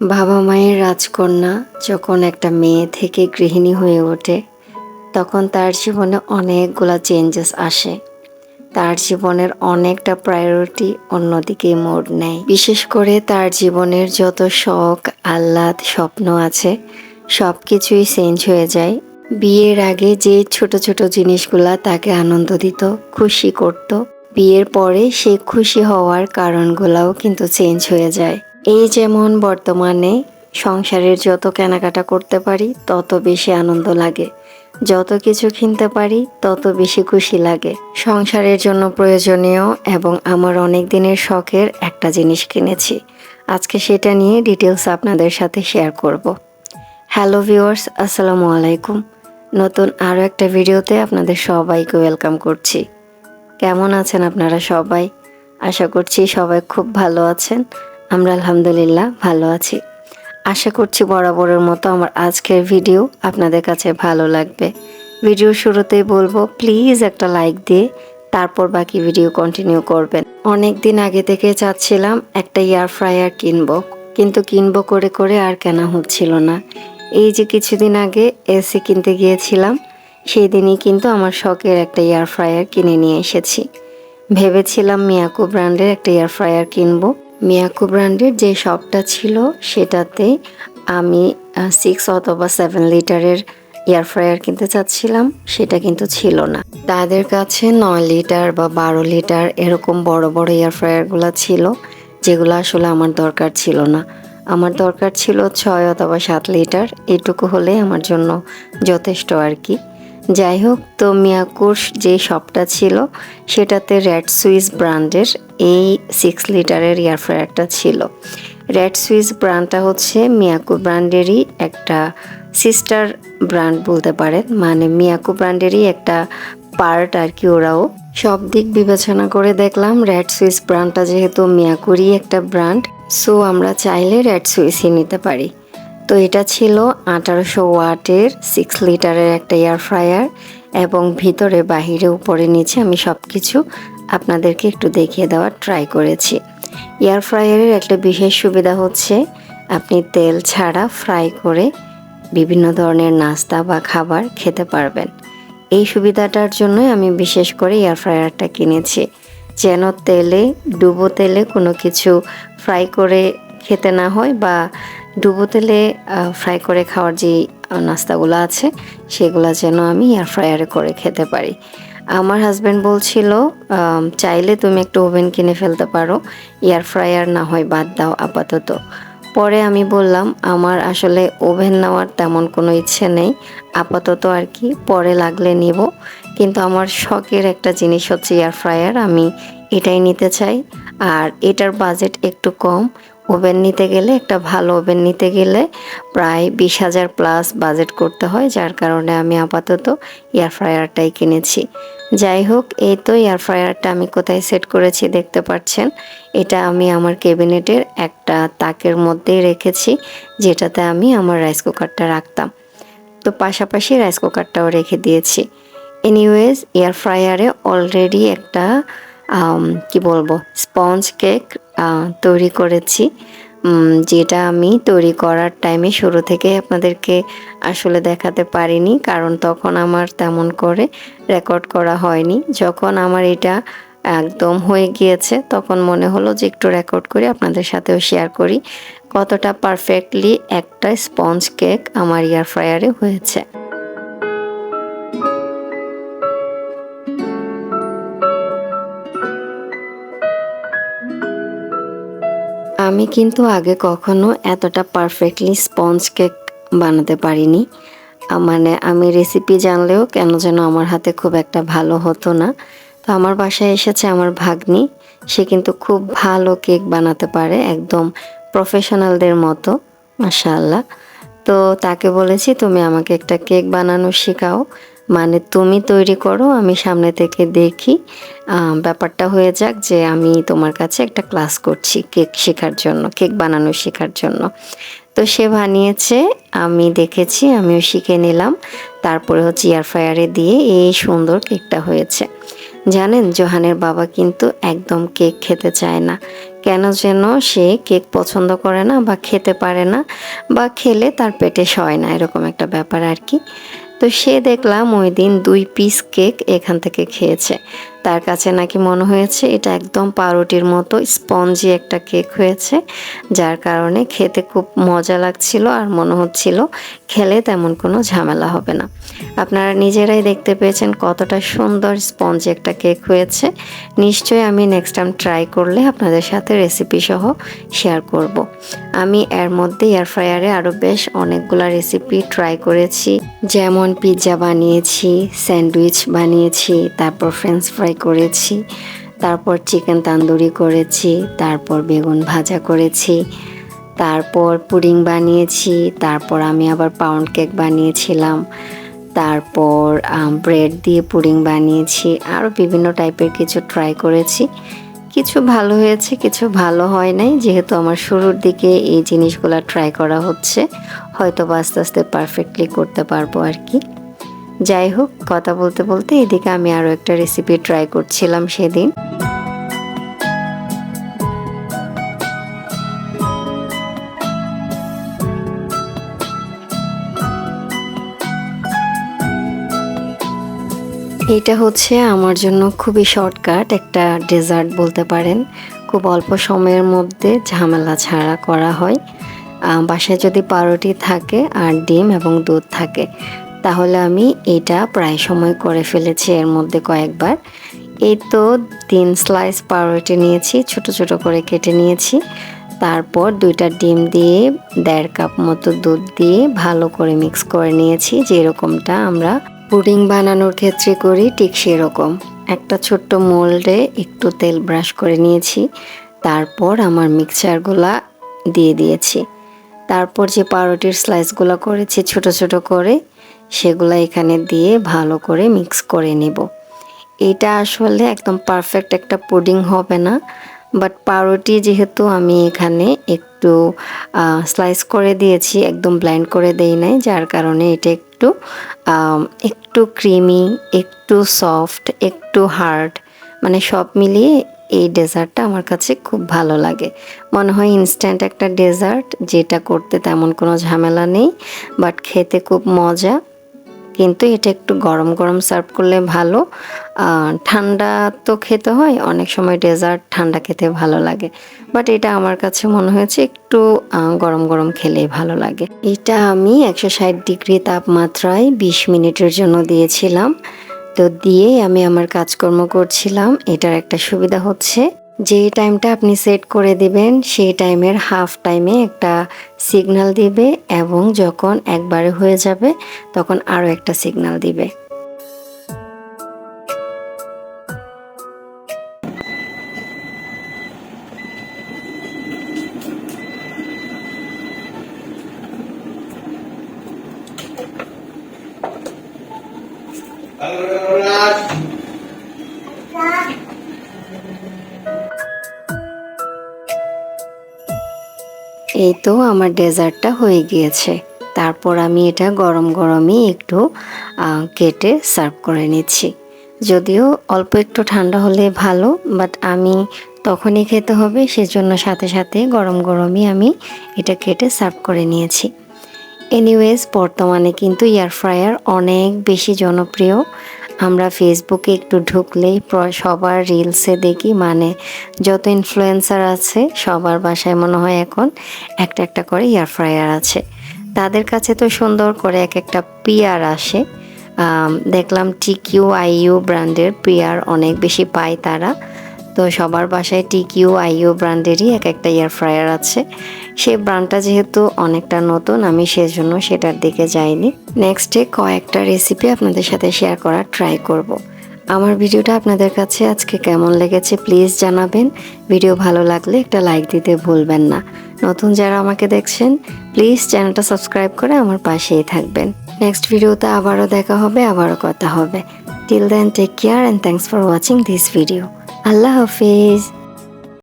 বাবা মায়ের রাজকন্যা যখন একটা মেয়ে থেকে গৃহিণী হয়ে ওঠে তখন তার জীবনে অনেকগুলা চেঞ্জেস আসে। তার জীবনের অনেকটা প্রায়োরিটি অন্যদিকে মোড় নেয়। বিশেষ করে তার জীবনের যত শখ আহ্লাদ স্বপ্ন আছে সব কিছুই চেঞ্জ হয়ে যায়। বিয়ের আগে যে ছোট ছোট জিনিসগুলা তাকে আনন্দ দিত, খুশি করত, বিয়ের পরে সে খুশি হওয়ার কারণগুলাও কিন্তু চেঞ্জ হয়ে যায়। এই যেমন বর্তমানে সংসারের যত কেনাকাটা করতে পারি তত বেশি আনন্দ লাগে, যত কিছু কিনতে পারি তত বেশি খুশি লাগে। সংসারের জন্য প্রয়োজনীয় এবং আমার অনেক দিনের শখের একটা জিনিস কিনেছি। আজকে সেটা নিয়ে ডিটেলস আপনাদের সাথে শেয়ার করব। হ্যালো ভিউয়ার্স, আসসালামু আলাইকুম। নতুন আরও একটা ভিডিওতে আপনাদের সবাইকে ওয়েলকাম করছি। কেমন আছেন আপনারা সবাই? আশা করছি সবাই খুব ভালো আছেন। আমরা আলহামদুলিল্লাহ ভালো আছি। আশা করছি বরাবরের মতো আমার আজকের ভিডিও আপনাদের কাছে ভালো লাগবে। ভিডিওর শুরুতেই বলবো প্লিজ একটা লাইক দিয়ে তারপর বাকি ভিডিও কন্টিনিউ করবেন। অনেক দিন আগে থেকে চাচ্ছিলাম একটা এয়ার ফ্রায়ার কিনবো, কিন্তু কিনবো করে করে আর কেনা হচ্ছিল না। এই যে কিছুদিন আগে এসি কিনতে গিয়েছিলাম, সেই দিনই কিন্তু আমার শখের একটা এয়ার ফ্রায়ার কিনে নিয়ে এসেছি। ভেবেছিলাম মিয়াকো ব্র্যান্ডের একটা এয়ার ফ্রায়ার কিনবো। মিয়াকো ব্র্যান্ডের যে শপটা ছিল সেটাতে আমি 6 অথবা 7 লিটারের এয়ার ফ্রায়ার কিনতে চাচ্ছিলাম, সেটা কিন্তু ছিল না। তাদের কাছে 9 লিটার বা 12 লিটার এরকম বড় বড় এয়ার ফ্রায়ারগুলো ছিল, যেগুলো আসলে আমার দরকার ছিল না। আমার দরকার ছিল 6 অথবা 7 লিটার, এটুকু হলে আমার জন্য যথেষ্ট আর কি। যাই হোক, তো মিয়াকোর যে শপটা ছিল সেটাতে রেড সুইস ব্র্যান্ডের এই 6 লিটারের এয়ার ফ্রায়ারটা ছিল। রেড সুইস ব্র্যান্ডটা হচ্ছে মিয়াকো ব্র্যান্ডেরই একটা সিস্টার ব্র্যান্ড বলতে পারেন, মানে মিয়াকো ব্র্যান্ডেরই একটা পার্ট আর কি। ওরাও সব দিক বিবেচনা করে দেখলাম রেড সুইস ব্র্যান্ডটা যেহেতু মিয়াকোরই একটা ব্র্যান্ড, সো আমরা চাইলে রেড সুইসই নিতে পারি। তো এটা ছিল 1800 ওয়াটের 6 লিটারের একটা এয়ার ফ্রায়ার, এবং ভিতরে বাহিরে উপরে নিচে আমি সব কিছু আপনাদেরকে একটু দেখিয়ে দেওয়ার ট্রাই করেছি। এয়ার ফ্রায়ারের একটা বিশেষ সুবিধা হচ্ছে আপনি তেল ছাড়া ফ্রাই করে বিভিন্ন ধরনের নাস্তা বা খাবার খেতে পারবেন। এই সুবিধাটার জন্যই আমি বিশেষ করে এয়ার ফ্রায়ারটা কিনেছি, যেন ডুবো তেলে কোনো কিছু ফ্রাই করে খেতে না হয়, বা ডুবো তেলে ফ্রাই করে খাওয়ার যে নাস্তাগুলো আছে সেগুলো যেন আমি এয়ার ফ্রায়ারে করে খেতে পারি। আমার হাজব্যান্ড বলছিল চাইলে তুমি একটু ওভেন কিনে ফেলতে পারো, এয়ার ফ্রায়ার না হয় বাদ দাও আপাতত। পরে আমি বললাম আমার আসলে ওভেন নেওয়ার তেমন কোনো ইচ্ছে নেই আপাতত আর কি, পরে লাগলে নিব। কিন্তু আমার শখের একটা জিনিস হচ্ছে এয়ার ফ্রায়ার, আমি এটাই নিতে চাই। আর এটার বাজেট একটু কম। ওভেন নিতে গেলে, একটা ভালো ওভেন নিতে গেলে প্রায় 20,000 প্লাস বাজেট করতে হয়, যার কারণে আমি আপাতত এয়ার ফ্রায়ারটাই কিনেছি। যাই হোক, এই তো এয়ার ফ্রায়ারটা আমি কোথায় সেট করেছি দেখতে পাচ্ছেন। এটা আমি আমার ক্যাবিনেটের একটা তাকের মধ্যেই রেখেছি, যেটাতে আমি আমার রাইস কুকারটা রাখতাম। তো পাশাপাশি রাইস কুকারটাও রেখে দিয়েছি। এনিওয়েজ, এয়ার ফ্রায়ারে অলরেডি একটা কি বলবো স্পঞ্জ কেক তৈরি করেছি, যেটা আমি তৈরি করার টাইমে শুরু থেকে আপনাদেরকে আসলে দেখাতে পারিনি, কারণ তখন আমার তেমন করে রেকর্ড করা হয়নি। যখন আমার এটা একদম হয়ে গিয়েছে তখন মনে হলো যে একটু রেকর্ড করে আপনাদের সাথেও শেয়ার করি কতটা পারফেক্টলি একটা স্পঞ্জ কেক আমার এয়ার ফ্রায়ারে হয়েছে। আমি কিন্তু আগে কখনো এতটা পারফেক্টলি স্পঞ্জ কেক বানাতে পারিনি। মানে আমি রেসিপি জানলেও কেন যেন আমার হাতে খুব একটা ভালো হতো না। তো আমার বাসায় এসেছে আমার ভাগ্নি, সে কিন্তু খুব ভালো কেক বানাতে পারে, একদম প্রফেশনালদের মতো, মাশাআল্লাহ। তো তাকে বলেছি তুমি আমাকে একটা কেক বানানো শেখাও, মানে তুমি তৈরি করো, আমি সামনে থেকে দেখি। ব্যাপারটা হয়ে যাক যে আমি তোমার কাছে একটা ক্লাস করছি কেক শেখার জন্য, কেক বানানো শেখার জন্য। তো সে বানিয়েছে, আমি দেখেছি, আমিও শিখে নিলাম। তারপরে হচ্ছে এয়ার ফ্রায়ারে দিয়ে এই সুন্দর কেকটা হয়েছে। জানেন, জোহানের বাবা কিন্তু একদম কেক খেতে চায় না, কেন যেন সে কেক পছন্দ করে না বা খেতে পারে না, বা খেলে তার পেটে সয় না, এরকম একটা ব্যাপার আর কি। তো সে দেখলাম ওই দিন 2 পিস কেক এখান থেকে খেয়েছে। তার কাছে নাকি মনে হয়েছে এটা একদম পাউরুটির মতো স্পঞ্জি একটা কেক হয়েছে, যার কারণে খেতে খুব মজা লাগছিল আর মনে হচ্ছিল খেলে তেমন কোনো ঝামেলা হবে না। আপনারা নিজেরাই দেখতে পেয়েছেন কতটা সুন্দর স্পঞ্জি একটা কেক হয়েছে। নিশ্চয়ই আমি নেক্সট টাইম ট্রাই করলে আপনাদের সাথে রেসিপি সহ শেয়ার করব। আমি এর মধ্যে এয়ার ফ্রায়ারে আরও বেশ অনেকগুলো রেসিপি ট্রাই করেছি, যেমন পিৎজা বানিয়েছি, স্যান্ডউইচ বানিয়েছি, তারপর ফ্রেঞ্চ ফ্রাই করেছি, তারপর চিকেন তান্দুরি করেছি, তারপর বেগুন ভাজা করেছি, তারপর পুডিং বানিয়েছি, তারপর আমি আবার পাউন্ড কেক বানিয়েছিলাম, তারপর ব্রেড দিয়ে পুডিং বানিয়েছি, আরও বিভিন্ন টাইপের কিছু ট্রাই করেছি। কিছু ভালো হয়েছে, কিছু ভালো হয় নাই, যেহেতু আমার শুরুর দিকে এই জিনিসগুলো ট্রাই করা হচ্ছে, হয়তো আস্তে আস্তে পারফেক্টলি করতে পারবো আর কি। যাই হোক, কথা বলতে বলতে এদিকে আমি আরও একটা রেসিপি ট্রাই করছিলাম সেদিন। এটা হচ্ছে আমার জন্য খুবই শর্টকাট একটা ডেজার্ট বলতে পারেন। খুব অল্প সময়ের মধ্যে ঝামেলা ছাড়া করা হয়। বাসায় যদি পাউরুটি থাকে আর ডিম এবং দুধ থাকে, তাহলে আমি এটা প্রায় সময় করে ফেলেছি এর মধ্যে কয়েকবার। এই তো 3 স্লাইস পাউরুটি নিয়েছি, ছোট ছোট করে কেটে নিয়েছি। তারপর 2টা ডিম দিয়ে 1.5 কাপ মতো দুধ দিয়ে ভালো করে মিক্স করে নিয়েছি, যেরকমটা আমরা পুডিং বানানোর ক্ষেত্রে করি ঠিক সেরকম। একটা ছোট্ট মোল্ডে একটু তেল ব্রাশ করে নিয়েছি, তারপর আমার মিক্সচারগুলা দিয়ে দিয়েছি। তারপর যে পাউরুটির স্লাইসগুলো করেছি ছোট ছোট করে, সেগুলো এখানে দিয়ে ভালো করে মিক্স করে নেব। এটা আসলে একদম পারফেক্ট একটা পুডিং হবে না, বাট পাউরুটি যেহেতু আমি এখানে একটু স্লাইস করে দিয়েছি, একদম ব্লেন্ড করে দেই নাই, যার কারণে এটা একটু ক্রিমি, একটু সফট, একটু হার্ড, মানে সব মিলিয়ে এই ডেজার্টটা আমার কাছে খুব ভালো লাগে। মনে হয় ইনস্ট্যান্ট একটা ডেজার্ট, যেটা করতে তেমন কোনো ঝামেলা নেই, বাট খেতে খুব মজা। কিন্তু এটা একটু গরম গরম সার্ভ করলে ভালো। ঠান্ডা তো খেতে হয়, অনেক সময় ডেজার্ট ঠান্ডা খেতে ভালো লাগে, বাট এটা আমার কাছে মনে হয়েছে একটু গরম গরম খেলেই ভালো লাগে। এটা আমি 160 ডিগ্রি তাপমাত্রায় 20 মিনিটের জন্য দিয়েছিলাম। তো দিয়ে আমি আমার কাজকর্ম করছিলাম। এটার একটা সুবিধা হচ্ছে, যে টাইমটা আপনি সেট করে দিবেন সেই টাইমের হাফ টাইমে একটা সিগন্যাল দিবে, এবং যখন একবারে হয়ে যাবে তখন আরও একটা সিগন্যাল দিবে। এই তো আমার ডেজার্টটা হয়ে গিয়েছে। তারপর আমি এটা গরম গরমই একটু কেটে সার্ভ করে নিচ্ছি। যদিও অল্প একটু ঠান্ডা হলে ভালো, বাট আমি তখনই খেতে হবে, সেজন্য সাথে সাথে গরম গরমই আমি এটা কেটে সার্ভ করে নিয়েছি। এনিওয়েজ, বর্তমানে কিন্তু এয়ার ফ্রায়ার অনেক বেশি জনপ্রিয়। আমরা ফেসবুকে একটু ঢুকলেই সবার রিলসে দেখি, মানে যত ইনফ্লুয়েন্সার আছে সবার বাসায় মনে হয় এখন একটা একটা করে এয়ার ফ্রায়ার আছে। তাদের কাছে তো সুন্দর করে এক একটা পিআর আসে। দেখলাম TQIU ব্র্যান্ডের পিআর অনেক বেশি পায় তারা। তো সবার বাসায় TQIU ব্র্যান্ডেরই এক একটা এয়ার ফ্রায়ার আছে। সেই ব্র্যান্ডটা যেহেতু অনেকটা নতুন, আমি সেজন্য সেটার দিকে যাইনি। নেক্সটে কয়েকটা রেসিপি আপনাদের সাথে শেয়ার করার ট্রাই করব। আমার ভিডিওটা আপনাদের কাছে আজকে কেমন লেগেছে প্লিজ জানাবেন। ভিডিও ভালো লাগলে একটা লাইক দিতে ভুলবেন না। নতুন যারা আমাকে দেখছেন প্লিজ চ্যানেলটা সাবস্ক্রাইব করে আমার পাশেই থাকবেন। নেক্সট ভিডিওতে আবারও দেখা হবে, আবারও কথা হবে। Till then take care and thanks for watching this video. আল্লাহ হাফিজ।